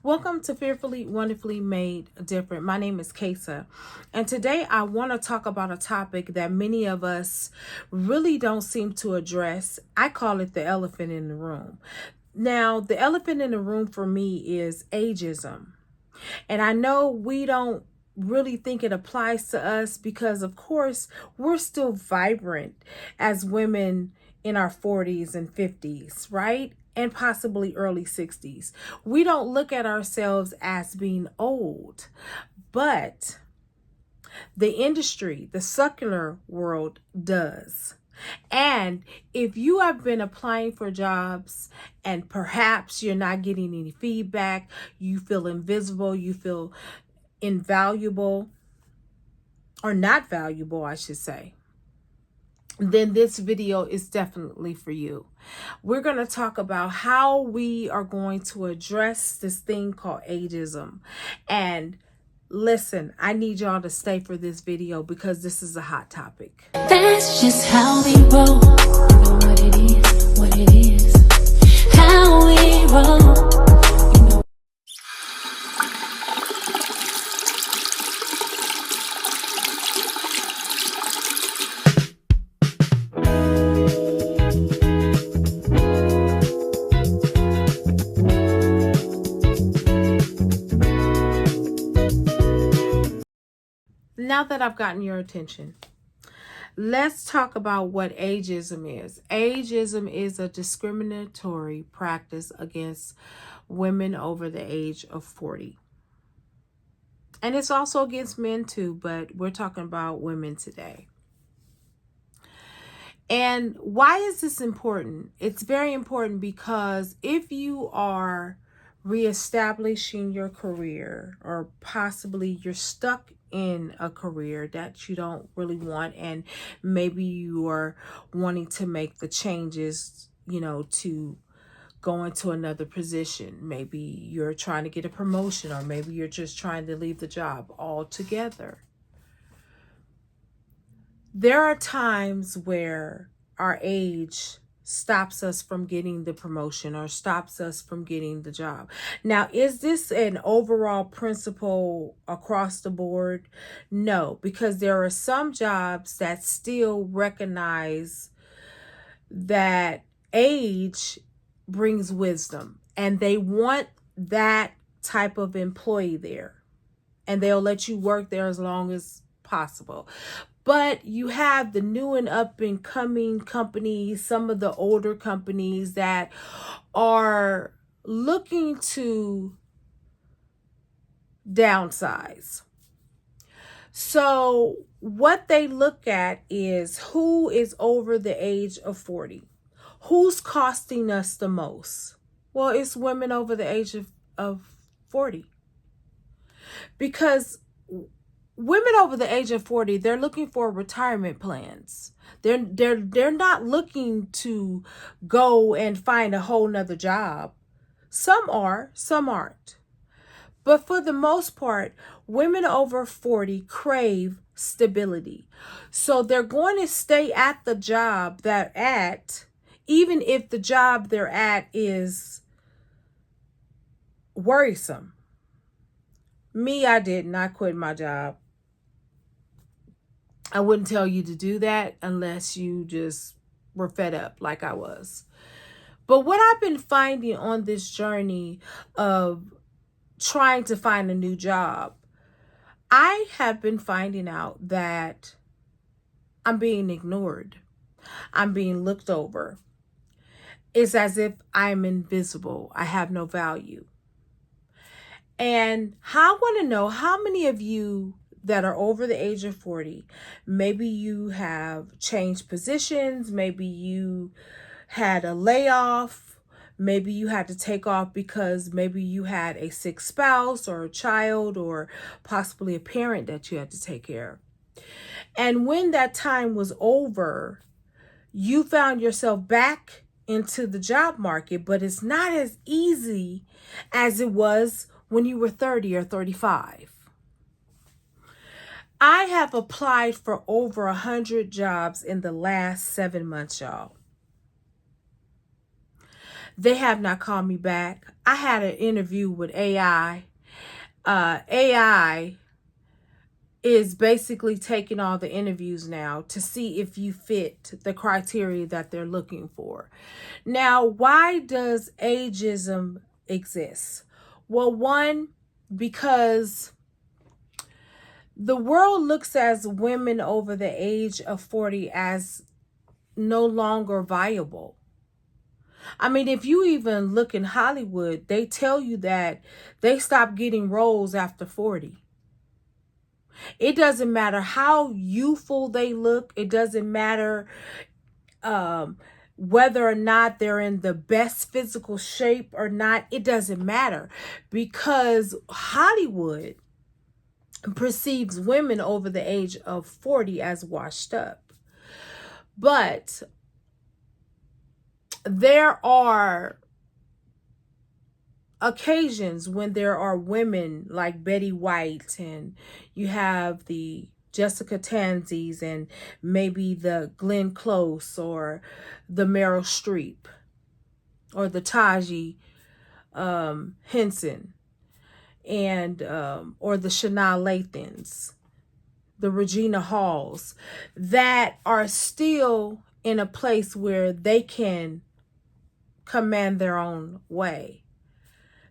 Welcome to Fearfully, Wonderfully Made Different. My name is Kesa, and today I want to talk about a topic that many of us really don't seem to address. I call it the elephant in the room. Now, the elephant in the room for me is ageism. And I know we don't really think it applies to us because, of course, we're still vibrant as women in our 40s and 50s, right? And possibly early 60s. We don't look at ourselves as being old, but the industry, the secular world does. And if you have been applying for jobs and perhaps you're not getting any feedback, you feel invisible, you feel invaluable, or not valuable, I should say, then this video is definitely for you. We're going to talk about how we are going to address this thing called ageism. And listen, I need y'all to stay for this video because this is a hot topic. That's just how we roll. You know what it is, how we roll. Now that I've gotten your attention, let's talk about what ageism is. Ageism is a discriminatory practice against women over the age of 40. And it's also against men too, but we're talking about women today. And why is this important? It's very important because if you are reestablishing your career, or possibly you're stuck in a career that you don't really want, and maybe you are wanting to make the changes, to go into another position. Maybe you're trying to get a promotion, or maybe you're just trying to leave the job altogether. There are times where our age stops us from getting the promotion or stops us from getting the job. Now, is this an overall principle across the board? No, because there are some jobs that still recognize that age brings wisdom, and they want that type of employee there, and they'll let you work there as long as possible. But you have the new and up and coming companies, some of the older companies that are looking to downsize. So what they look at is who is over the age of 40. Who's costing us the most? Well, it's women over the age of 40. Because women over the age of 40, they're looking for retirement plans. They're not looking to go and find a whole nother job. Some are, some aren't. But for the most part, women over 40 crave stability. So they're going to stay at the job they're at, even if the job they're at is worrisome. Me, I didn't. I quit my job. I wouldn't tell you to do that unless you just were fed up like I was. But what I've been finding on this journey of trying to find a new job, I have been finding out that I'm being ignored. I'm being looked over. It's as if I'm invisible. I have no value. And I want to know how many of you that are over the age of 40, maybe you have changed positions, maybe you had a layoff, maybe you had to take off because maybe you had a sick spouse or a child or possibly a parent that you had to take care of. And when that time was over, you found yourself back into the job market, but it's not as easy as it was when you were 30 or 35. I have applied for over 100 jobs in the last 7 months, y'all. They have not called me back. I had an interview with AI. AI is basically taking all the interviews now to see if you fit the criteria that they're looking for. Now, why does ageism exist? Well, one, because the world looks at women over the age of 40 as no longer viable. I mean, if you even look in Hollywood, they tell you that they stop getting roles after 40. It doesn't matter how youthful they look. It doesn't matter whether or not they're in the best physical shape or not. It doesn't matter, because Hollywood perceives women over the age of 40 as washed up. But there are occasions when there are women like Betty White, and you have the Jessica Tanzis, and maybe the Glenn Close, or the Meryl Streep, or the Taji Henson, and or the Shania Lathans, the Regina Halls, that are still in a place where they can command their own way.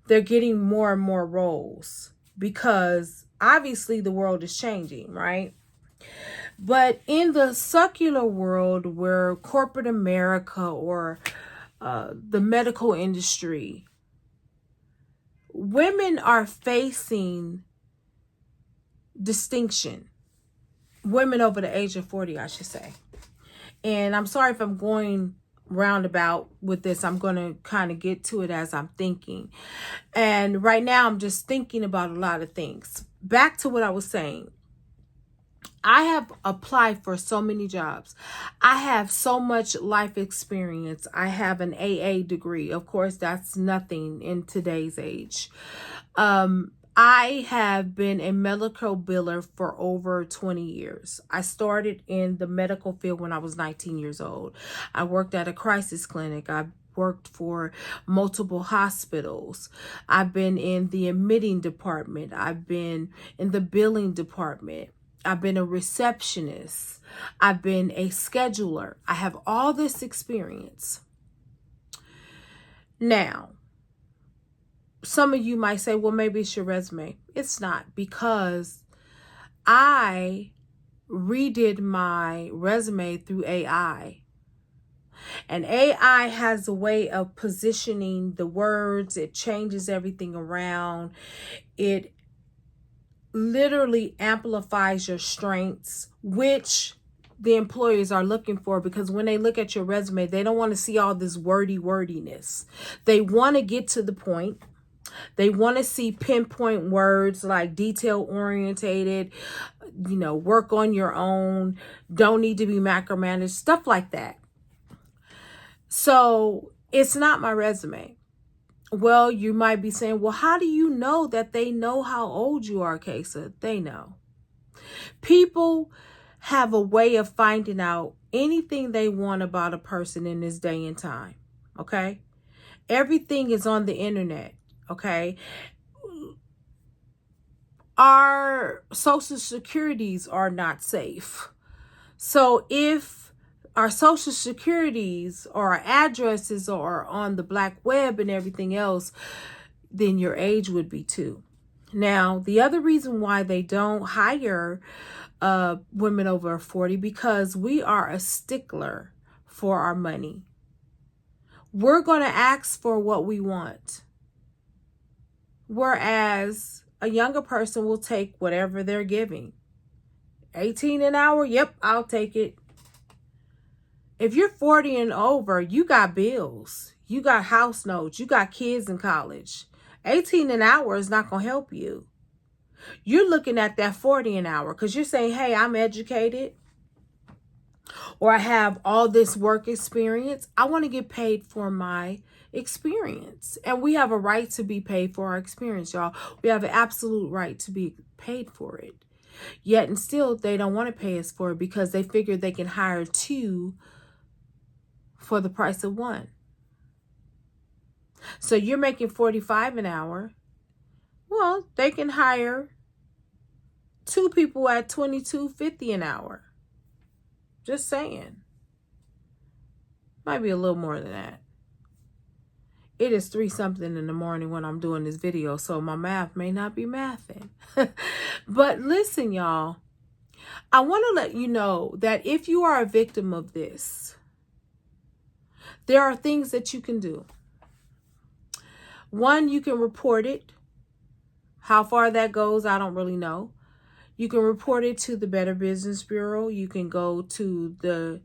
They're getting more and more roles because obviously the world is changing, right? But in the secular world, where corporate America or the medical industry, women are facing distinction. Women over the age of 40, I should say. And I'm sorry if I'm going roundabout with this. I'm going to kind of get to it as I'm thinking. And right now I'm just thinking about a lot of things. Back to what I was saying. I have applied for so many jobs. I have so much life experience. I have an AA degree. Of course, that's nothing in today's age. I have been a medical biller for over 20 years. I started in the medical field when I was 19 years old. I worked at a crisis clinic. I worked for multiple hospitals. I've been in the admitting department. I've been in the billing department. I've been a receptionist. I've been a scheduler. I have all this experience. Now, some of you might say, well, maybe it's your resume. It's not, because I redid my resume through AI. And AI has a way of positioning the words. It changes everything around. It literally amplifies your strengths, which the employers are looking for, because when they look at your resume, they don't want to see all this wordiness. They want to get to the point. They want to see pinpoint words like detail orientated, work on your own, don't need to be micromanaged, stuff like that. So it's not my resume. Well, you might be saying, well, how do you know that they know how old you are, Kesa? They know. People have a way of finding out anything they want about a person in this day and time. Okay? Everything is on the internet. Okay? Our social securities are not safe. So if our social securities or our addresses are on the black web and everything else, then your age would be too. Now, the other reason why they don't hire women over 40, because we are a stickler for our money. We're going to ask for what we want. Whereas a younger person will take whatever they're giving. 18 an hour? Yep, I'll take it. If you're 40 and over, you got bills. You got house notes. You got kids in college. 18 an hour is not going to help you. You're looking at that 40 an hour because you're saying, hey, I'm educated, or I have all this work experience. I want to get paid for my experience. And we have a right to be paid for our experience, y'all. We have an absolute right to be paid for it. Yet and still, they don't want to pay us for it because they figure they can hire two for the price of one. So you're making $45 an hour. Well, they can hire 2 people at $22.50 an hour. Just saying. Might be a little more than that. It is 3 something in the morning when I'm doing this video, so my math may not be mathing. But listen, y'all, I want to let you know that if you are a victim of this, there are things that you can do. One, you can report it. How far that goes, I don't really know. You can report it to the Better Business Bureau. You can go to the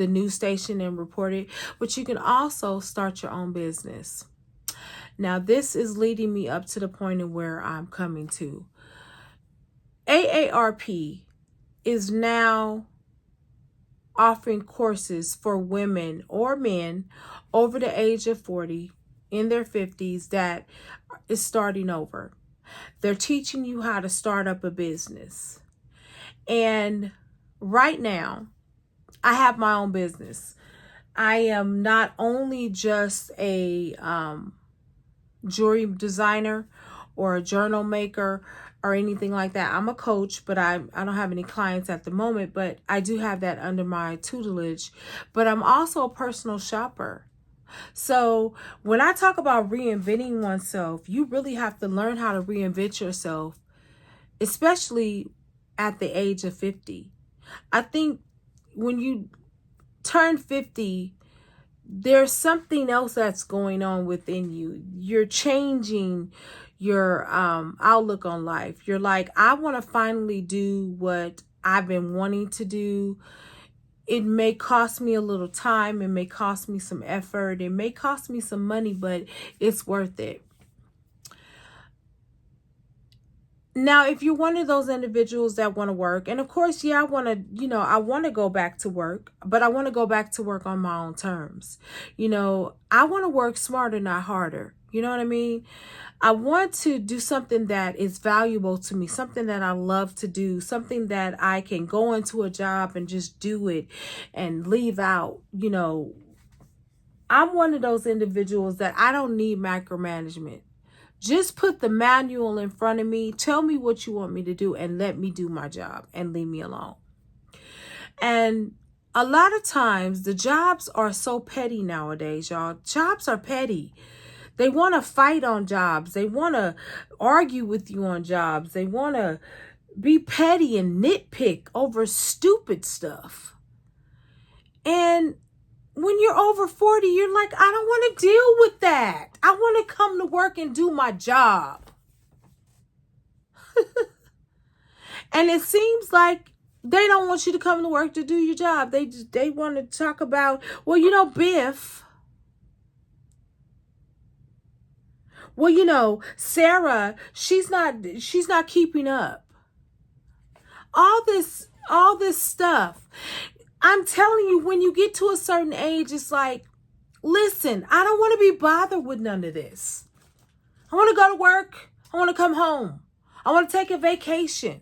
news station and report it. But you can also start your own business. Now, this is leading me up to the point of where I'm coming to. AARP is now offering courses for women or men over the age of 40, in their 50s, that is starting over. They're teaching you how to start up a business. And right now, I have my own business. I am not only just a jewelry designer or a journal maker or anything like that. I'm a coach, but I don't have any clients at the moment, but I do have that under my tutelage. But I'm also a personal shopper. So when I talk about reinventing oneself, you really have to learn how to reinvent yourself, especially at the age of 50. I think when you turn 50, there's something else that's going on within you. You're changing your outlook on life. You're like, I want to finally do what I've been wanting to do. It may cost me a little time. It may cost me some effort. It may cost me some money, but it's worth it. Now, if you're one of those individuals that want to work, and of course, yeah, I want to go back to work, but I want to go back to work on my own terms. I want to work smarter, not harder. You know what I mean? I want to do something that is valuable to me, something that I love to do, something that I can go into a job and just do it and leave out. I'm one of those individuals that I don't need micromanagement. Just put the manual in front of me, tell me what you want me to do, and let me do my job and leave me alone. And a lot of times the jobs are so petty nowadays, y'all. Jobs are petty. They want to fight on jobs. They want to argue with you on jobs. They want to be petty and nitpick over stupid stuff. And when you're over 40, you're like, I don't want to deal with that. I want to come to work and do my job. And it seems like they don't want you to come to work to do your job. They want to talk about, Biff. Sarah, she's not keeping up. All this stuff. I'm telling you, when you get to a certain age, it's like, listen, I don't want to be bothered with none of this. I want to go to work. I want to come home. I want to take a vacation.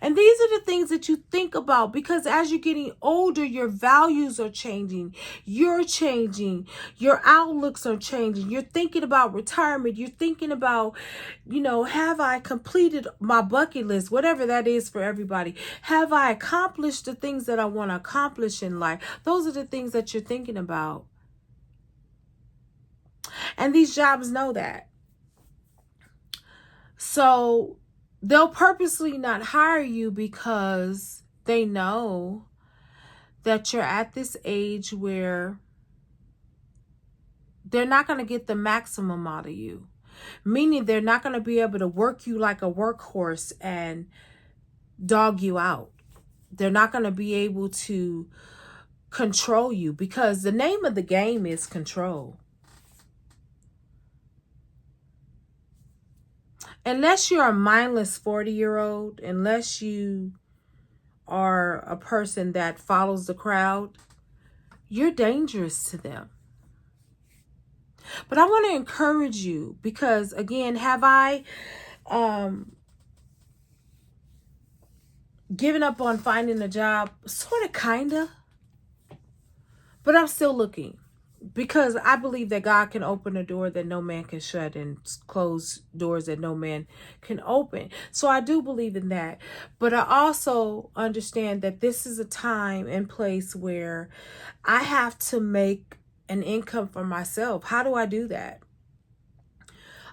And these are the things that you think about, because as you're getting older, your values are changing. You're changing. Your outlooks are changing. You're thinking about retirement. You're thinking about, have I completed my bucket list, whatever that is for everybody? Have I accomplished the things that I want to accomplish in life? Those are the things that you're thinking about. And these jobs know that. So they'll purposely not hire you because they know that you're at this age where they're not going to get the maximum out of you. Meaning they're not going to be able to work you like a workhorse and dog you out. They're not going to be able to control you, because the name of the game is control. Unless you're a mindless 40-year-old, unless you are a person that follows the crowd, you're dangerous to them. But I want to encourage you, because again, have I given up on finding a job? Sort of, kind of. But I'm still looking. because I believe that God can open a door that no man can shut and close doors that no man can open. So I do believe in that. But I also understand that this is a time and place where I have to make an income for myself. How do I do that?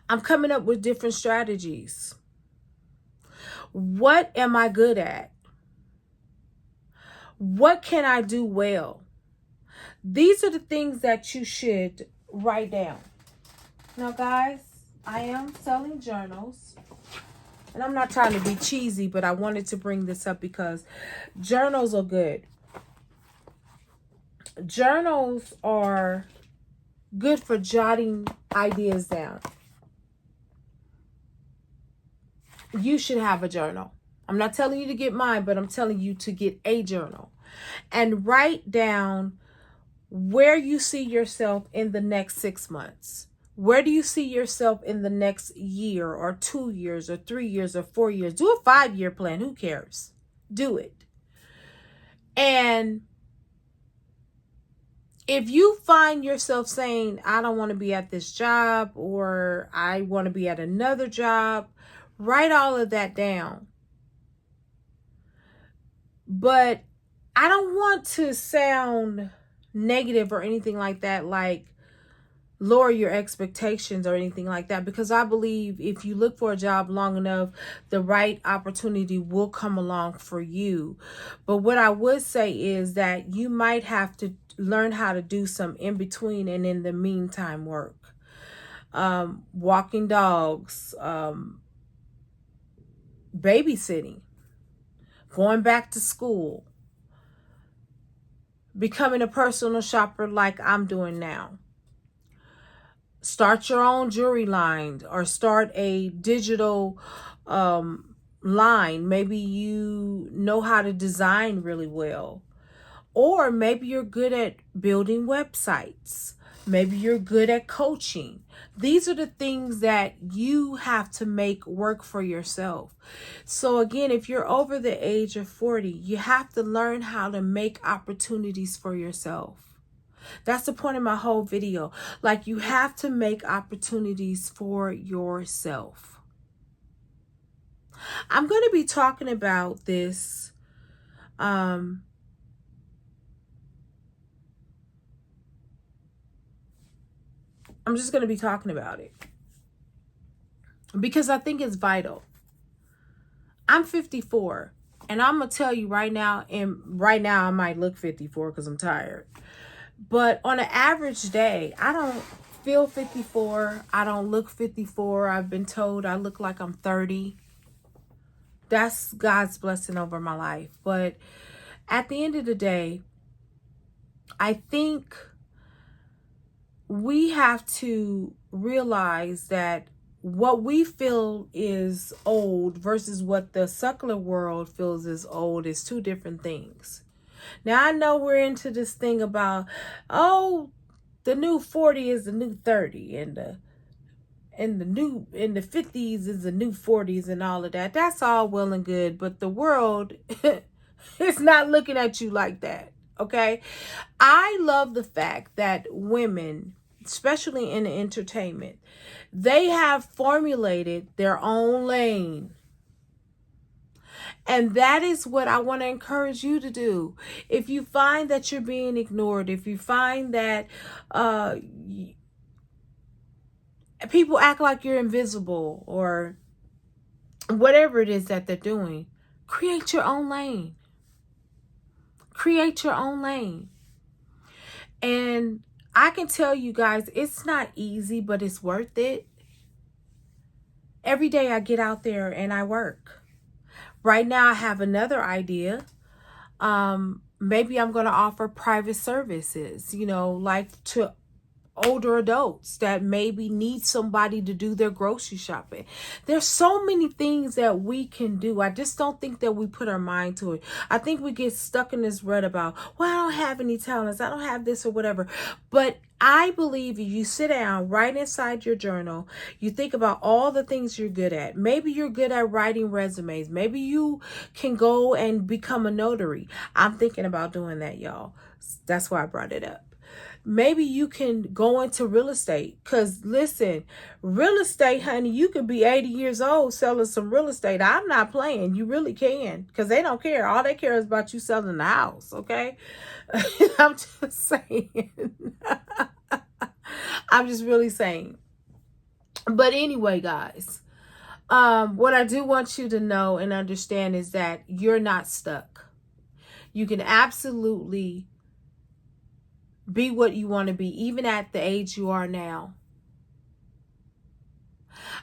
I'm coming up with different strategies. What am I good at? What can I do well? These are the things that you should write down. Now, guys, I am selling journals. And I'm not trying to be cheesy, but I wanted to bring this up because journals are good. Journals are good for jotting ideas down. You should have a journal. I'm not telling you to get mine, but I'm telling you to get a journal. And write down where you see yourself in the next 6 months. Where do you see yourself in the next year or 2 years or 3 years or 4 years? Do a 5-year plan. Who cares? Do it. And if you find yourself saying, I don't want to be at this job or I want to be at another job, write all of that down. But I don't want to sound negative or anything like that, like lower your expectations or anything like that, because I believe if you look for a job long enough, the right opportunity will come along for you. But what I would say is that you might have to learn how to do some in between and in the meantime work. Walking dogs, babysitting, going back to school, becoming a personal shopper like I'm doing now. Start your own jewelry line or start a digital line. Maybe you know how to design really well. Or maybe you're good at building websites. Maybe you're good at coaching. These are the things that you have to make work for yourself. So again, if you're over the age of 40, you have to learn how to make opportunities for yourself. That's the point of my whole video. Like, you have to make opportunities for yourself. I'm going to be talking about this I'm just going to be talking about it because I think it's vital. I'm 54 and I'm going to tell you right now, and right now I might look 54 because I'm tired. But on an average day, I don't feel 54. I don't look 54. I've been told I look like I'm 30. That's God's blessing over my life. But at the end of the day, I think we have to realize that what we feel is old versus what the secular world feels is old is two different things. Now, I know we're into this thing about, oh, the new 40 is the new 30 and the 50s is the new 40s and all of that. That's all well and good, but the world is not looking at you like that. Okay? I love the fact that women, especially in entertainment, they have formulated their own lane. And that is what I want to encourage you to do. If you find that you're being ignored, if you find that people act like you're invisible or whatever it is that they're doing, create your own lane. Create your own lane. And I can tell you guys, it's not easy, but it's worth it. Every day I get out there and I work. Right now I have another idea. Maybe I'm going to offer private services, like to older adults that maybe need somebody to do their grocery shopping. There's so many things that we can do. I just don't think that we put our mind to it. I think we get stuck in this rut about, well, I don't have any talents, I don't have this or whatever. But I believe if you sit down, write inside your journal, you think about all the things you're good at. Maybe you're good at writing resumes. Maybe you can go and become a notary. I'm thinking about doing that, y'all. That's why I brought it up. Maybe you can go into real estate. Because listen, real estate, honey, you could be 80 years old selling some real estate. I'm not playing. You really can. Because they don't care. All they care is about you selling the house. Okay? I'm just saying. I'm just really saying. But anyway, guys, what I do want you to know and understand is that you're not stuck. You can absolutely be what you want to be, even at the age you are now.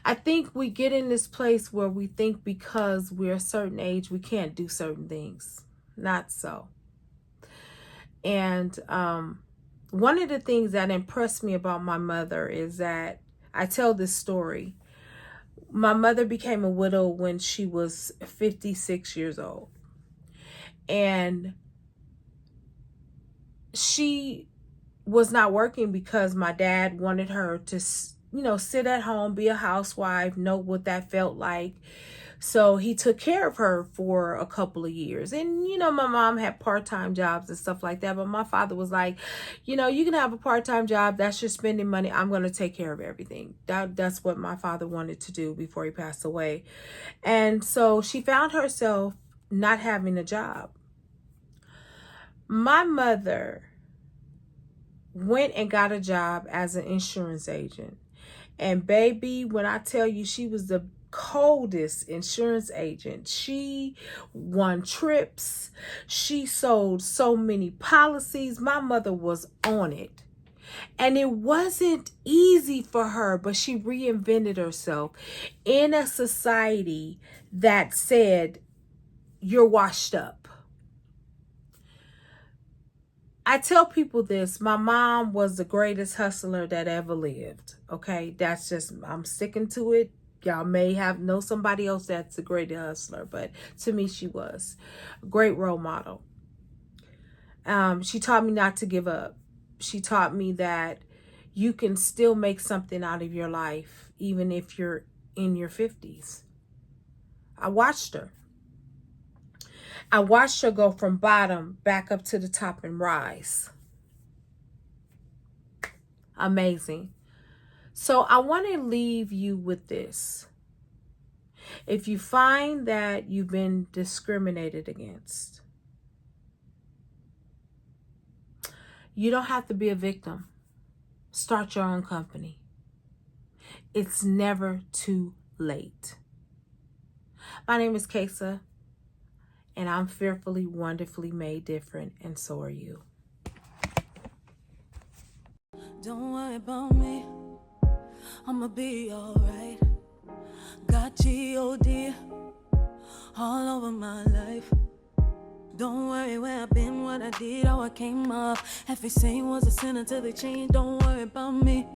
I think we get in this place where we think because we're a certain age, we can't do certain things. Not so. And one of the things that impressed me about my mother is that I tell this story. My mother became a widow when she was 56 years old. And she was not working because my dad wanted her to, sit at home, be a housewife, know what that felt like. So he took care of her for a couple of years. And, my mom had part-time jobs and stuff like that. But my father was like, you can have a part-time job. That's your spending money. I'm going to take care of everything. That's what my father wanted to do before he passed away. And so she found herself not having a job. My mother went and got a job as an insurance agent. And baby, when I tell you she was the coldest insurance agent, she won trips. She sold so many policies. My mother was on it. And it wasn't easy for her, but she reinvented herself in a society that said, you're washed up. I tell people this, my mom was the greatest hustler that ever lived. Okay, that's just, I'm sticking to it. Y'all may know somebody else that's a great hustler, but to me, she was a great role model. She taught me not to give up. She taught me that you can still make something out of your life, even if you're in your 50s. I watched her. I watched her go from bottom back up to the top and rise. Amazing. So I want to leave you with this. If you find that you've been discriminated against, you don't have to be a victim. Start your own company. It's never too late. My name is Kesa. And I'm fearfully, wonderfully made different, and so are you. Don't worry about me, I'ma be alright. Got G.O.D. all over my life. Don't worry where I've been, what I did, how I came up. Everything was a sin until they changed. Don't worry about me.